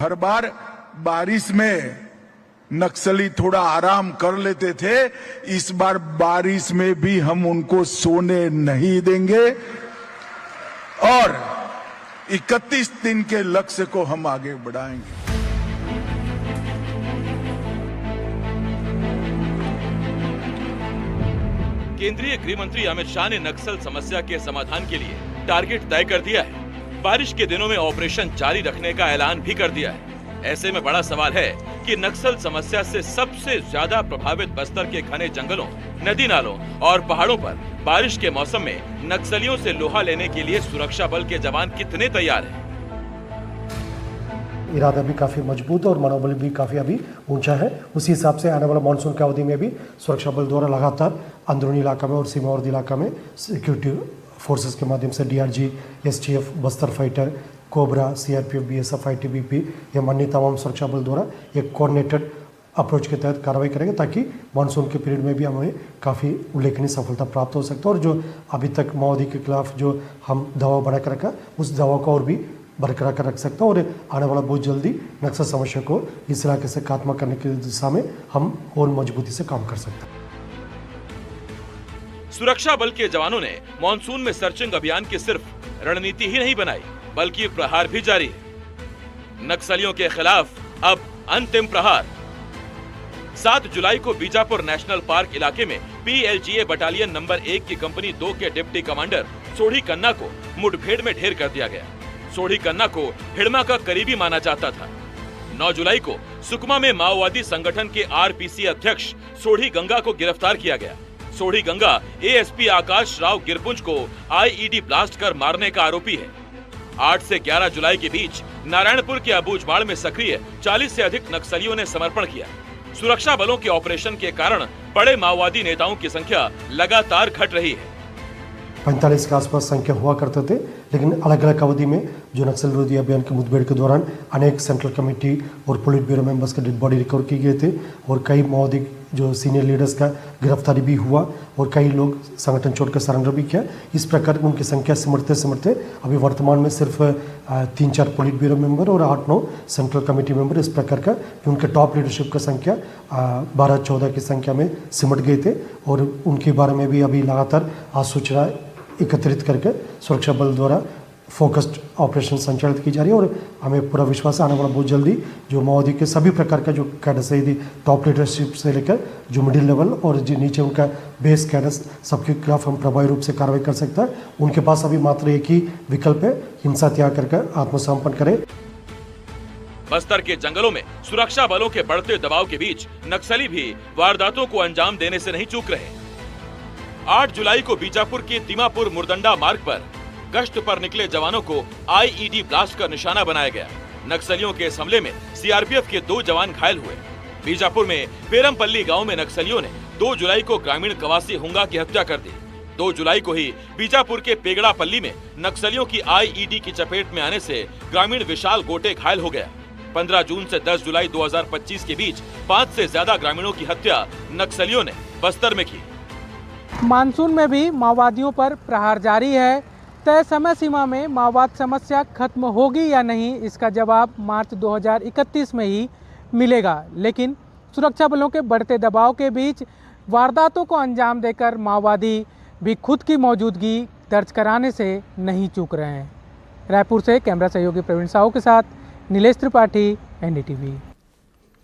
हर बार बारिश में नक्सली थोड़ा आराम कर लेते थे, इस बार बारिश में भी हम उनको सोने नहीं देंगे और 31 दिन के लक्ष्य को हम आगे बढ़ाएंगे। केंद्रीय गृह मंत्री अमित शाह ने नक्सल समस्या के समाधान के लिए टारगेट तय कर दिया है। बारिश के दिनों में ऑपरेशन जारी रखने का ऐलान भी कर दिया है। ऐसे में बड़ा सवाल है कि नक्सल समस्या से सबसे ज्यादा प्रभावित बस्तर के घने जंगलों, नदी नालों और पहाड़ों पर बारिश के मौसम में नक्सलियों से लोहा लेने के लिए सुरक्षा बल के जवान कितने तैयार हैं? इरादा भी काफ़ी मजबूत और मनोबल भी काफ़ी अभी ऊंचा है। उसी हिसाब से आने वाला मानसून की अवधि में भी सुरक्षा बल द्वारा लगातार अंदरूनी इलाका में और सीमावर्ती इलाका में सिक्योरिटी फोर्सेस के माध्यम से DRG, STF, Bastar fighter, cobra, CRPF, BSF, ITBP या अन्य तमाम सुरक्षा बल द्वारा एक कोऑर्डिनेटेड अप्रोच के तहत कार्रवाई करेंगे ताकि मानसून के पीरियड में भी हमें काफ़ी उल्लेखनीय सफलता प्राप्त हो सकता है। और जो अभी तक माओवादी के खिलाफ जो हम दवा बनाकर रखा, उस दवा को और भी बरकरार कर रख सकता है और आने वाला बहुत जल्दी नक्सल समस्या को इस इलाके से खात्मा करने की दिशा में हम और मजबूती से काम कर सकते हैं। सुरक्षा बल के जवानों ने मानसून में सर्चिंग अभियान की सिर्फ रणनीति ही नहीं बनाई, बल्कि प्रहार भी जारी है। नक्सलियों के खिलाफ अब अंतिम प्रहार। 7 जुलाई को बीजापुर नेशनल पार्क इलाके में PLGA बटालियन नंबर 1 की कंपनी 2 के डिप्टी कमांडर सोढ़ी कन्ना को मुठभेड़ में ढेर कर दिया गया। सोढ़ी कन्ना को हिड़मा का करीबी माना जाता था। 9 जुलाई को सुकमा में माओवादी संगठन के RPC अध्यक्ष सोढ़ी गंगा को गिरफ्तार किया गया। सोढ़ी गंगा ASP आकाश राव गिरपुंज को IED ब्लास्ट कर मारने का आरोपी है। 8 से 11 जुलाई के बीच नारायणपुर के अबूझमाड़ में सक्रिय 40 से अधिक नक्सलियों ने समर्पण किया। सुरक्षा बलों के ऑपरेशन के कारण बड़े माओवादी नेताओं की संख्या लगातार घट रही है। 45 के आसपास संख्या हुआ करते थे, लेकिन अलग अलग अवधि में जो नक्सल विरोधी अभियान के मुठभेड़ के दौरान अनेक सेंट्रल कमेटी और पुलिस ब्यूरो मेंबर्स के डेड बॉडी रिकवर किए गए थे और कई माओवादी जो सीनियर लीडर्स का गिरफ्तारी भी हुआ और कई लोग संगठन छोड़कर सरेंडर भी किया। इस प्रकार उनकी संख्या सिमटते सिमटते अभी वर्तमान में सिर्फ 3-4 पुलिस ब्यूरो मेंबर और 8-9 सेंट्रल कमेटी मेंबर इस प्रकार का उनके टॉप लीडरशिप का संख्या 12-14 की संख्या में सिमट गए थे और उनके बारे में भी अभी लगातार सूचना एकत्रित करके सुरक्षा बल द्वारा फोकस्ड ऑपरेशन संचालित की जा रही है और हमें पूरा विश्वास है आने वाला बहुत जल्दी जो माओवादी के सभी प्रकार का जो कैडर्स है, टॉप लीडरशिप से लेकर जो मिडिल लेवल और जो नीचे उनका बेस कैडर्स, सबके खिलाफ हम प्रभावी रूप से कार्रवाई कर सकते हैं। उनके पास अभी मात्र एक ही विकल्प है, हिंसा त्याग करके आत्मसमर्पण करें। बस्तर के जंगलों में सुरक्षा बलों के बढ़ते दबाव के बीच नक्सली भी वारदातों को अंजाम देने से नहीं चूक रहे। 8 जुलाई को बीजापुर के तिमापुर मुरदंडा मार्ग पर गश्त पर निकले जवानों को IED ब्लास्ट कर निशाना बनाया गया। नक्सलियों के इस हमले में CRPF के 2 जवान घायल हुए। बीजापुर में पेरमपल्ली गांव में नक्सलियों ने 2 जुलाई को ग्रामीण कवासी हुंगा की हत्या कर दी। 2 जुलाई को ही बीजापुर के पेगड़ापल्ली में नक्सलियों की IED की चपेट में आने से ग्रामीण विशाल गोटे घायल हो गया। 15 जून से 10 जुलाई 2025 के बीच 5 से ज्यादा ग्रामीणों की हत्या नक्सलियों ने बस्तर में की। मानसून में भी माओवादियों पर प्रहार जारी है। तय समय सीमा में माओवाद समस्या खत्म होगी या नहीं, इसका जवाब मार्च 2031 में ही मिलेगा। लेकिन सुरक्षा बलों के बढ़ते दबाव के बीच वारदातों को अंजाम देकर माओवादी भी खुद की मौजूदगी दर्ज कराने से नहीं चूक रहे हैं। रायपुर से कैमरा सहयोगी प्रवीण साहू के साथ नीलेश त्रिपाठी, NDTV।